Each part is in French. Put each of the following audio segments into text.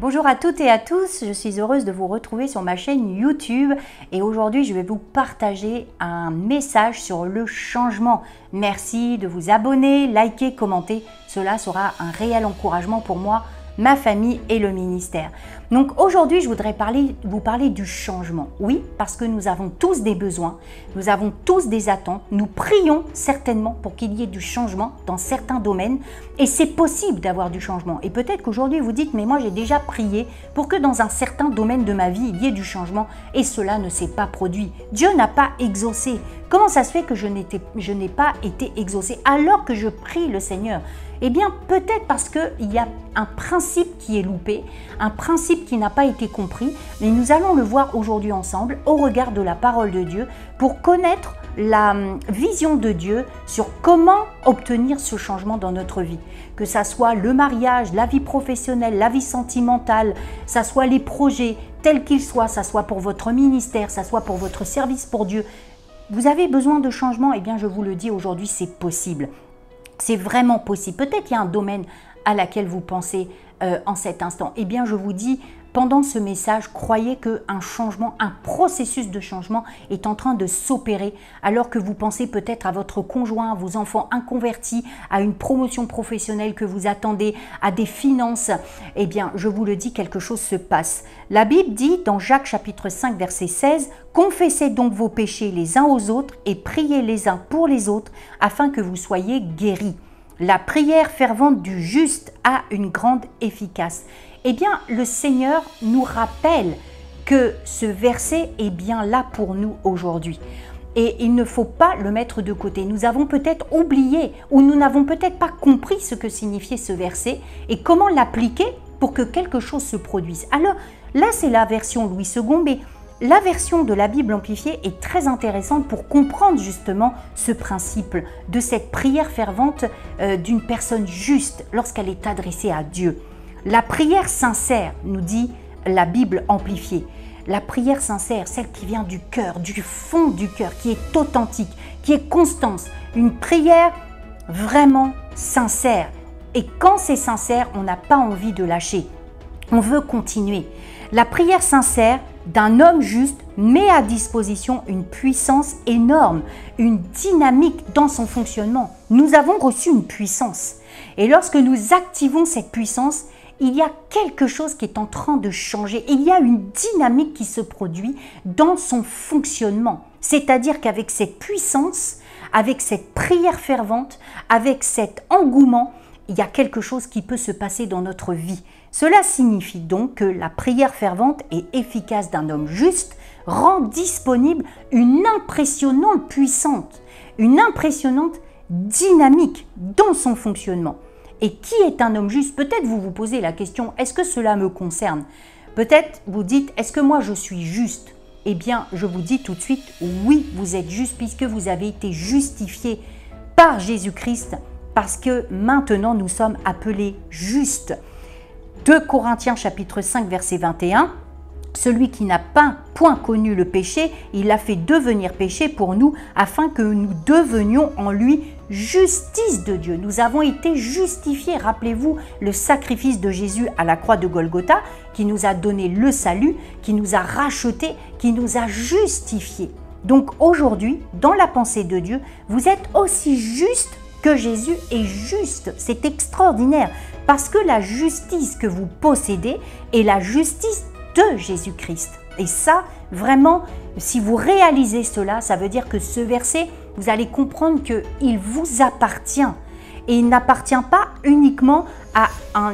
Bonjour à toutes et à tous, je suis heureuse de vous retrouver sur ma chaîne YouTube et aujourd'hui je vais vous partager un message sur le changement. Merci de vous abonner, liker, commenter, cela sera un réel encouragement pour moi, ma famille et le ministère. Donc aujourd'hui je voudrais vous parler du changement. Oui, parce que nous avons tous des besoins, nous avons tous des attentes, nous prions certainement pour qu'il y ait du changement dans certains domaines et c'est possible d'avoir du changement. Et peut-être qu'aujourd'hui vous dites mais moi j'ai déjà prié pour que dans un certain domaine de ma vie il y ait du changement et cela ne s'est pas produit. Dieu n'a pas exaucé. Comment ça se fait que je n'ai pas été exaucé alors que je prie le Seigneur? Eh bien, peut-être parce qu'il y a un principe qui est loupé, un principe qui n'a pas été compris, mais nous allons le voir aujourd'hui ensemble au regard de la parole de Dieu pour connaître la vision de Dieu sur comment obtenir ce changement dans notre vie. Que ça soit le mariage, la vie professionnelle, la vie sentimentale, ça soit les projets tels qu'ils soient, ça soit pour votre ministère, ça soit pour votre service pour Dieu. Vous avez besoin de changement, eh bien je vous le dis aujourd'hui, c'est possible. C'est vraiment possible. Peut-être qu'il y a un domaine à laquelle vous pensez en cet instant. Eh bien, je vous dis, pendant ce message, croyez qu'un changement, un processus de changement est en train de s'opérer alors que vous pensez peut-être à votre conjoint, à vos enfants inconvertis, à une promotion professionnelle que vous attendez, à des finances. Eh bien, je vous le dis, quelque chose se passe. La Bible dit dans Jacques chapitre 5, verset 16, « Confessez donc vos péchés les uns aux autres et priez les uns pour les autres afin que vous soyez guéris. » La prière fervente du juste a une grande efficace. Eh bien, le Seigneur nous rappelle que ce verset est bien là pour nous aujourd'hui. Et il ne faut pas le mettre de côté. Nous avons peut-être oublié ou nous n'avons peut-être pas compris ce que signifiait ce verset et comment l'appliquer pour que quelque chose se produise. Alors là, c'est la version Louis II, mais la version de la Bible amplifiée est très intéressante pour comprendre justement ce principe de cette prière fervente d'une personne juste lorsqu'elle est adressée à Dieu. La prière sincère, nous dit la Bible amplifiée. La prière sincère, celle qui vient du cœur, du fond du cœur, qui est authentique, qui est constante. Une prière vraiment sincère. Et quand c'est sincère, on n'a pas envie de lâcher. On veut continuer. La prière sincère d'un homme juste met à disposition une puissance énorme, une dynamique dans son fonctionnement. Nous avons reçu une puissance. Et lorsque nous activons cette puissance, il y a quelque chose qui est en train de changer. Il y a une dynamique qui se produit dans son fonctionnement. C'est-à-dire qu'avec cette puissance, avec cette prière fervente, avec cet engouement, il y a quelque chose qui peut se passer dans notre vie. Cela signifie donc que la prière fervente et efficace d'un homme juste rend disponible une impressionnante puissance, une impressionnante dynamique dans son fonctionnement. Et qui est un homme juste? Peut-être vous vous posez la question, est-ce que cela me concerne? Peut-être vous dites, est-ce que moi je suis juste? Eh bien, je vous dis tout de suite, oui, vous êtes juste puisque vous avez été justifié par Jésus-Christ parce que maintenant nous sommes appelés justes. 2 Corinthiens chapitre 5 verset 21, celui qui n'a pas point connu le péché, il l'a fait devenir péché pour nous afin que nous devenions en lui justice de Dieu. Nous avons été justifiés. Rappelez-vous le sacrifice de Jésus à la croix de Golgotha qui nous a donné le salut, qui nous a rachetés, qui nous a justifiés. Donc aujourd'hui, dans la pensée de Dieu, vous êtes aussi juste que Jésus est juste. C'est extraordinaire parce que la justice que vous possédez est la justice de Jésus-Christ. Et ça, vraiment, si vous réalisez cela, ça veut dire que ce verset, vous allez comprendre qu'il vous appartient. Et il n'appartient pas uniquement à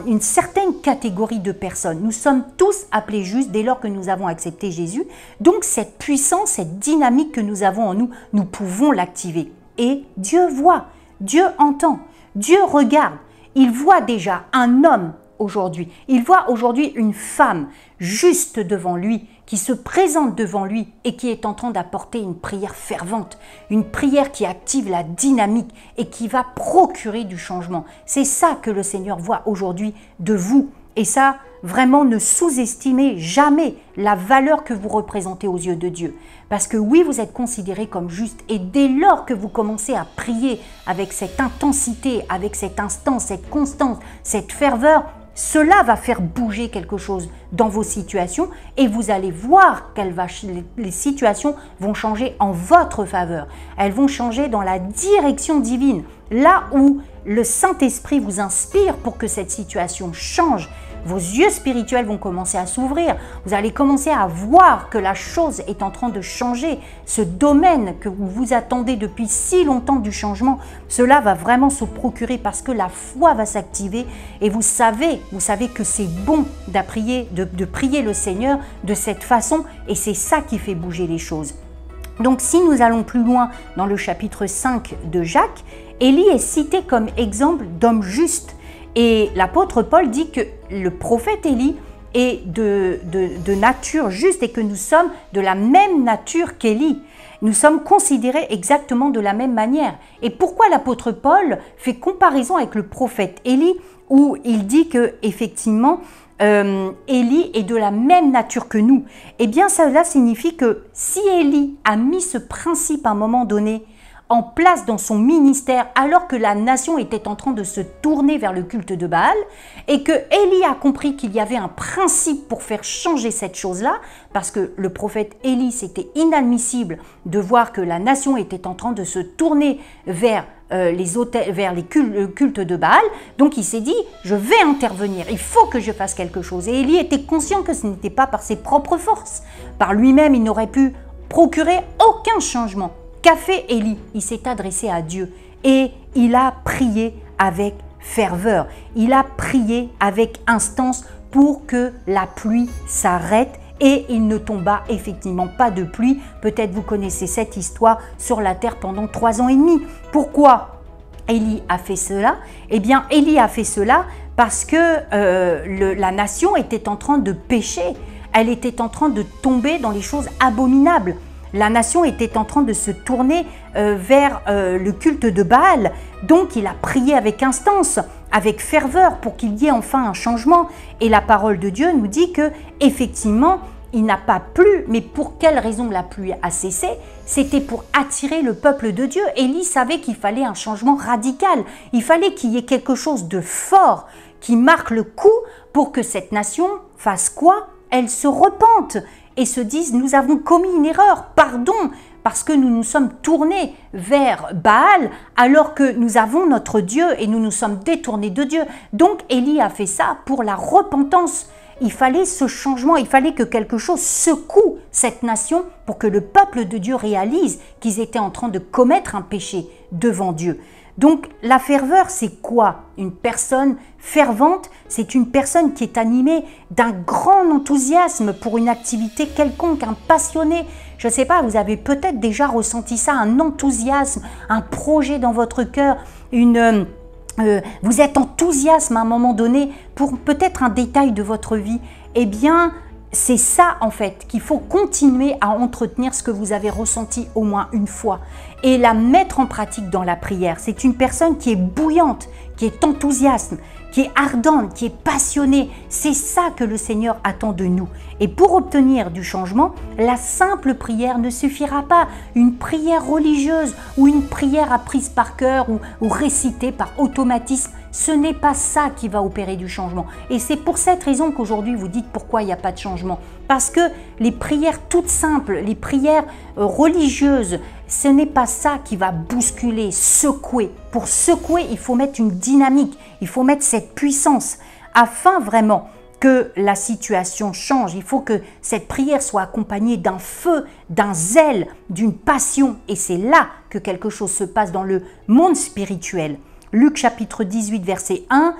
une certaine catégorie de personnes. Nous sommes tous appelés justes dès lors que nous avons accepté Jésus. Donc cette puissance, cette dynamique que nous avons en nous, nous pouvons l'activer. Et Dieu voit, Dieu entend, Dieu regarde. Il voit déjà un homme aujourd'hui. Il voit aujourd'hui une femme juste devant lui, qui se présente devant lui et qui est en train d'apporter une prière fervente, une prière qui active la dynamique et qui va procurer du changement. C'est ça que le Seigneur voit aujourd'hui de vous. Et ça, vraiment, ne sous-estimez jamais la valeur que vous représentez aux yeux de Dieu. Parce que oui, vous êtes considéré comme juste. Et dès lors que vous commencez à prier avec cette intensité, avec cette instance, cette constance, cette ferveur, cela va faire bouger quelque chose dans vos situations et vous allez voir que les situations vont changer en votre faveur. Elles vont changer dans la direction divine, là où le Saint-Esprit vous inspire pour que cette situation change. Vos yeux spirituels vont commencer à s'ouvrir. Vous allez commencer à voir que la chose est en train de changer. Ce domaine que vous vous attendez depuis si longtemps du changement, cela va vraiment se procurer parce que la foi va s'activer et vous savez que c'est bon de prier le Seigneur de cette façon et c'est ça qui fait bouger les choses. Donc si nous allons plus loin dans le chapitre 5 de Jacques, Élie est cité comme exemple d'homme juste. Et l'apôtre Paul dit que le prophète Élie est de nature juste et que nous sommes de la même nature qu'Élie. Nous sommes considérés exactement de la même manière. Et pourquoi l'apôtre Paul fait comparaison avec le prophète Élie où il dit que effectivement Élie est de la même nature que nous? Eh bien cela signifie que si Élie a mis ce principe à un moment donné en place dans son ministère alors que la nation était en train de se tourner vers le culte de Baal et que Élie a compris qu'il y avait un principe pour faire changer cette chose-là parce que le prophète Élie, c'était inadmissible de voir que la nation était en train de se tourner vers le culte de Baal. Donc il s'est dit, je vais intervenir, il faut que je fasse quelque chose. Et Élie était conscient que ce n'était pas par ses propres forces. Par lui-même, il n'aurait pu procurer aucun changement. Qu'a fait Élie? Il s'est adressé à Dieu et il a prié avec ferveur. Il a prié avec instance pour que la pluie s'arrête et il ne tomba effectivement pas de pluie. Peut-être vous connaissez cette histoire sur la terre pendant 3 ans et demi. Pourquoi Élie a fait cela? Eh bien, Élie a fait cela parce que la nation était en train de pécher. Elle était en train de tomber dans les choses abominables. La nation était en train de se tourner vers le culte de Baal. Donc, il a prié avec instance, avec ferveur pour qu'il y ait enfin un changement. Et la parole de Dieu nous dit que effectivement, il n'a pas plu. Mais pour quelle raison la pluie a cessé? C'était pour attirer le peuple de Dieu. Élie savait qu'il fallait un changement radical. Il fallait qu'il y ait quelque chose de fort qui marque le coup pour que cette nation fasse quoi? Elle se repente et se disent, nous avons commis une erreur, pardon, parce que nous nous sommes tournés vers Baal alors que nous avons notre Dieu et nous nous sommes détournés de Dieu. Donc Élie a fait ça pour la repentance. Il fallait ce changement, il fallait que quelque chose secoue cette nation pour que le peuple de Dieu réalise qu'ils étaient en train de commettre un péché devant Dieu. Donc la ferveur, c'est quoi? Une personne fervente, c'est une personne qui est animée d'un grand enthousiasme pour une activité quelconque, un passionné. Je ne sais pas, vous avez peut-être déjà ressenti ça, un enthousiasme, un projet dans votre cœur, vous êtes enthousiaste à un moment donné pour peut-être un détail de votre vie. Eh bien, c'est ça en fait qu'il faut continuer à entretenir, ce que vous avez ressenti au moins une fois et la mettre en pratique dans la prière. C'est une personne qui est bouillante, qui est enthousiaste, qui est ardente, qui est passionnée. C'est ça que le Seigneur attend de nous. Et pour obtenir du changement, la simple prière ne suffira pas. Une prière religieuse ou une prière apprise par cœur ou récitée par automatisme, ce n'est pas ça qui va opérer du changement. Et c'est pour cette raison qu'aujourd'hui vous dites pourquoi il n'y a pas de changement. Parce que les prières toutes simples, les prières religieuses, ce n'est pas ça qui va bousculer, secouer. Pour secouer, il faut mettre une dynamique, il faut mettre cette puissance afin vraiment que la situation change. Il faut que cette prière soit accompagnée d'un feu, d'un zèle, d'une passion. Et c'est là que quelque chose se passe dans le monde spirituel. Luc chapitre 18, verset 1,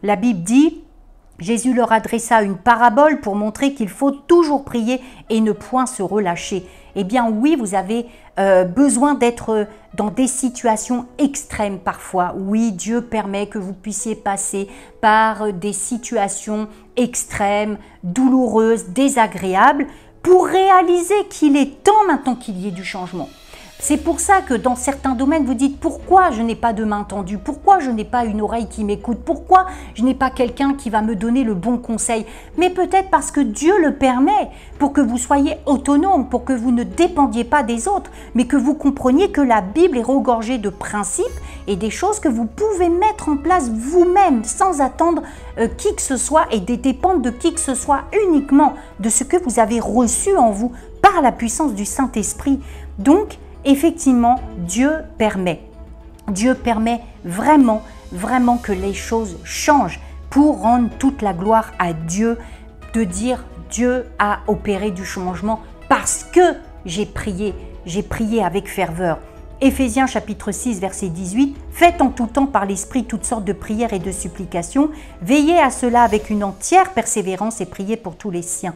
la Bible dit « Jésus leur adressa une parabole pour montrer qu'il faut toujours prier et ne point se relâcher. » Eh bien oui, vous avez besoin d'être dans des situations extrêmes parfois. Oui, Dieu permet que vous puissiez passer par des situations extrêmes, douloureuses, désagréables, pour réaliser qu'il est temps maintenant qu'il y ait du changement. C'est pour ça que dans certains domaines, vous dites pourquoi je n'ai pas de main tendue, pourquoi je n'ai pas une oreille qui m'écoute, pourquoi je n'ai pas quelqu'un qui va me donner le bon conseil. Mais peut-être parce que Dieu le permet pour que vous soyez autonome, pour que vous ne dépendiez pas des autres, mais que vous compreniez que la Bible est regorgée de principes et des choses que vous pouvez mettre en place vous-même sans attendre qui que ce soit et dépendre de qui que ce soit, uniquement de ce que vous avez reçu en vous par la puissance du Saint-Esprit. Donc, effectivement, Dieu permet vraiment, vraiment que les choses changent pour rendre toute la gloire à Dieu, de dire Dieu a opéré du changement parce que j'ai prié avec ferveur. Éphésiens chapitre 6 verset 18, « Faites en tout temps par l'Esprit toutes sortes de prières et de supplications, veillez à cela avec une entière persévérance et priez pour tous les saints. »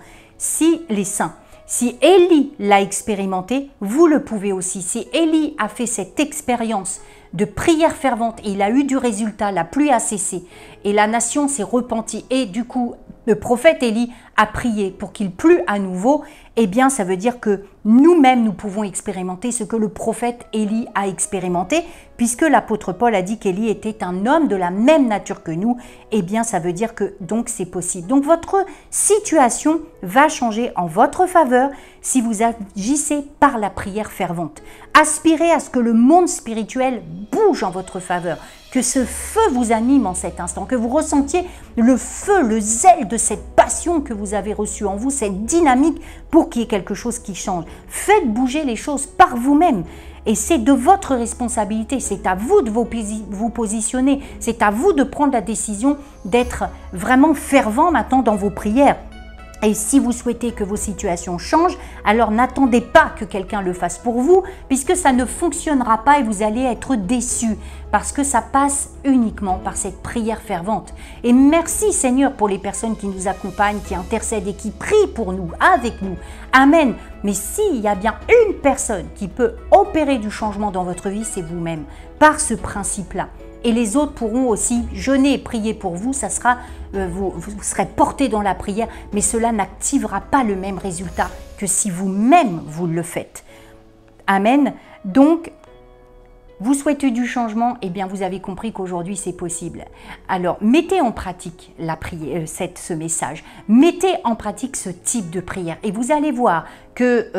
les saints. Si Élie l'a expérimenté, vous le pouvez aussi. Si Élie a fait cette expérience de prière fervente et il a eu du résultat, la pluie a cessé et la nation s'est repentie et du coup le prophète Élie a prié pour qu'il plût à nouveau, eh bien ça veut dire que nous-mêmes nous pouvons expérimenter ce que le prophète Élie a expérimenté, puisque l'apôtre Paul a dit qu'Élie était un homme de la même nature que nous, eh bien ça veut dire que donc c'est possible. Donc votre situation va changer en votre faveur si vous agissez par la prière fervente. Aspirez à ce que le monde spirituel bouge en votre faveur, que ce feu vous anime en cet instant, que vous ressentiez le feu, le zèle de cette passion que vous avez reçue en vous, cette dynamique pour qu'il y ait quelque chose qui change. Faites bouger les choses par vous-même. Et c'est de votre responsabilité, c'est à vous de vous positionner, c'est à vous de prendre la décision d'être vraiment fervent maintenant dans vos prières. Et si vous souhaitez que vos situations changent, alors n'attendez pas que quelqu'un le fasse pour vous, puisque ça ne fonctionnera pas et vous allez être déçus, parce que ça passe uniquement par cette prière fervente. Et merci Seigneur pour les personnes qui nous accompagnent, qui intercèdent et qui prient pour nous, avec nous. Amen. Mais s'il y a bien une personne qui peut opérer du changement dans votre vie, c'est vous-même, par ce principe-là. Et les autres pourront aussi jeûner et prier pour vous, ça sera, vous serez portés dans la prière, mais cela n'activera pas le même résultat que si vous-même vous le faites. Amen. Donc, vous souhaitez du changement, eh bien vous avez compris qu'aujourd'hui c'est possible. Alors, mettez en pratique la prière, ce message, mettez en pratique ce type de prière et vous allez voir que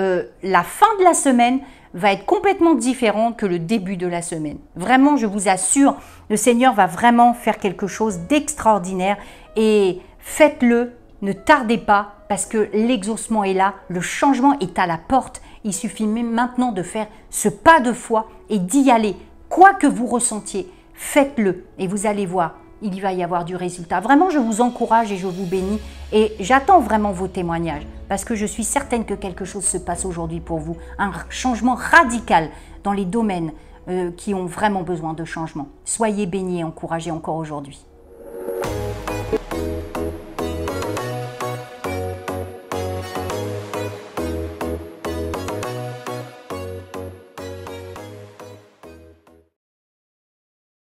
la fin de la semaine va être complètement différent que le début de la semaine. Vraiment, je vous assure, le Seigneur va vraiment faire quelque chose d'extraordinaire et faites-le, ne tardez pas parce que l'exaucement est là, le changement est à la porte. Il suffit même maintenant de faire ce pas de foi et d'y aller. Quoi que vous ressentiez, faites-le et vous allez voir, il va y avoir du résultat. Vraiment, je vous encourage et je vous bénis et j'attends vraiment vos témoignages parce que je suis certaine que quelque chose se passe aujourd'hui pour vous. Un changement radical dans les domaines qui ont vraiment besoin de changement. Soyez bénis et encouragés encore aujourd'hui.